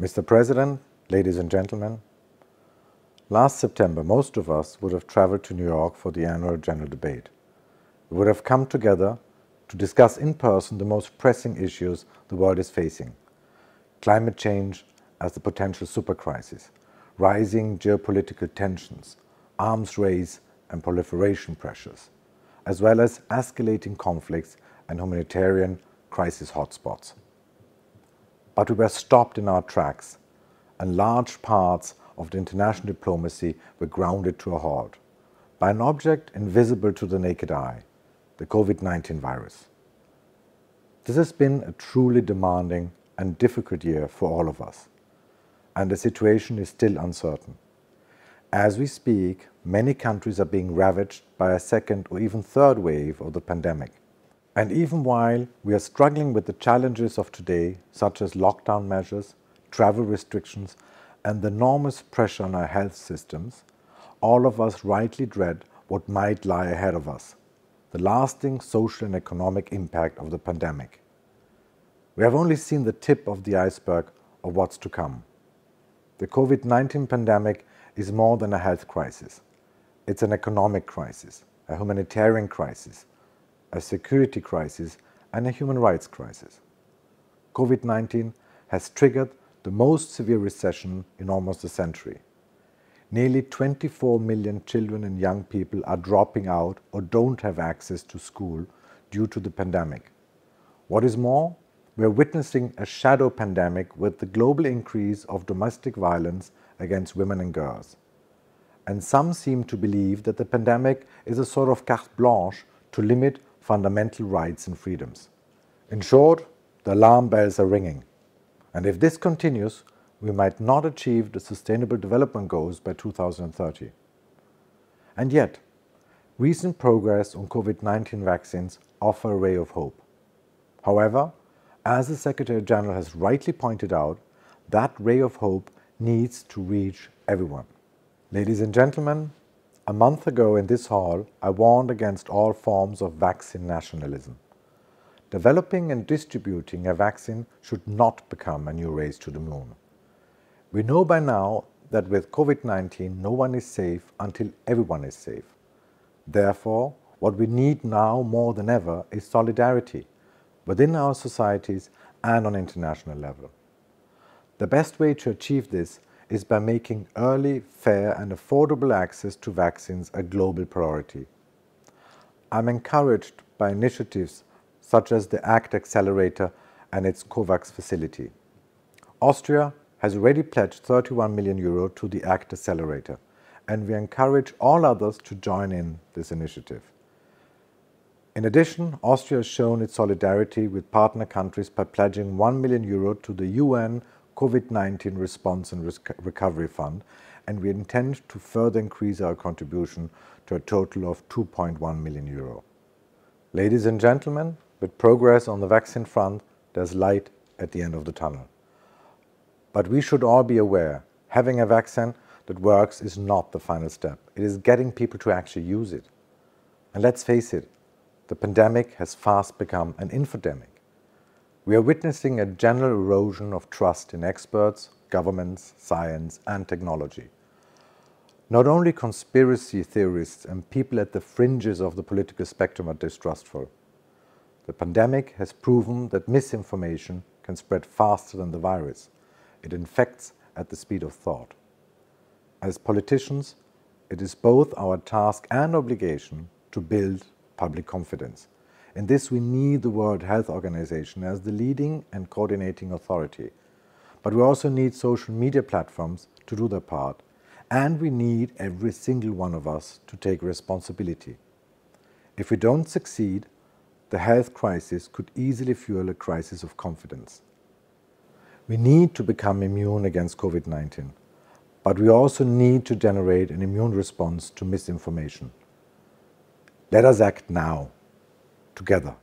Mr. President, ladies and gentlemen, last September most of us would have traveled to New York for the annual general debate. We would have come together to discuss in person the most pressing issues the world is facing: climate change as the potential supercrisis, rising geopolitical tensions, arms race and proliferation pressures, as well as escalating conflicts and humanitarian crisis hotspots. But we were stopped in our tracks, and large parts of the international diplomacy were grounded to a halt by an object invisible to the naked eye, the COVID-19 virus. This has been a truly demanding and difficult year for all of us, and the situation is still uncertain. As we speak, many countries are being ravaged by a second or even third wave of the pandemic. And even while we are struggling with the challenges of today, such as lockdown measures, travel restrictions, and the enormous pressure on our health systems, all of us rightly dread what might lie ahead of us: the lasting social and economic impact of the pandemic. We have only seen the tip of the iceberg of what's to come. The COVID-19 pandemic is more than a health crisis. It's an economic crisis, a humanitarian crisis, a security crisis, and a human rights crisis. COVID-19 has triggered the most severe recession in almost a century. Nearly 24 million children and young people are dropping out or don't have access to school due to the pandemic. What is more, we are witnessing a shadow pandemic with the global increase of domestic violence against women and girls. And some seem to believe that the pandemic is a sort of carte blanche to limit fundamental rights and freedoms. In short, the alarm bells are ringing. And if this continues, we might not achieve the Sustainable Development Goals by 2030. And yet, recent progress on COVID-19 vaccines offer a ray of hope. However, as the Secretary General has rightly pointed out, that ray of hope needs to reach everyone. Ladies and gentlemen, a month ago in this hall, I warned against all forms of vaccine nationalism. Developing and distributing a vaccine should not become a new race to the moon. We know by now that with COVID-19, no one is safe until everyone is safe. Therefore, what we need now more than ever is solidarity within our societies and on international level. The best way to achieve this is by making early, fair and affordable access to vaccines a global priority. I'm encouraged by initiatives such as the ACT Accelerator and its COVAX facility. Austria has already pledged 31 million euro to the ACT Accelerator, and we encourage all others to join in this initiative. In addition, Austria has shown its solidarity with partner countries by pledging 1 million euro to the UN COVID-19 Response and Recovery Fund, and we intend to further increase our contribution to a total of 2.1 million euro. Ladies and gentlemen, with progress on the vaccine front, there's light at the end of the tunnel. But we should all be aware, having a vaccine that works is not the final step. It is getting people to actually use it. And let's face it, the pandemic has fast become an infodemic. We are witnessing a general erosion of trust in experts, governments, science and technology. Not only conspiracy theorists and people at the fringes of the political spectrum are distrustful. The pandemic has proven that misinformation can spread faster than the virus. It infects at the speed of thought. As politicians, it is both our task and obligation to build public confidence. In this, we need the World Health Organization as the leading and coordinating authority. But we also need social media platforms to do their part, and we need every single one of us to take responsibility. If we don't succeed, the health crisis could easily fuel a crisis of confidence. We need to become immune against COVID-19, but we also need to generate an immune response to misinformation. Let us act now, together.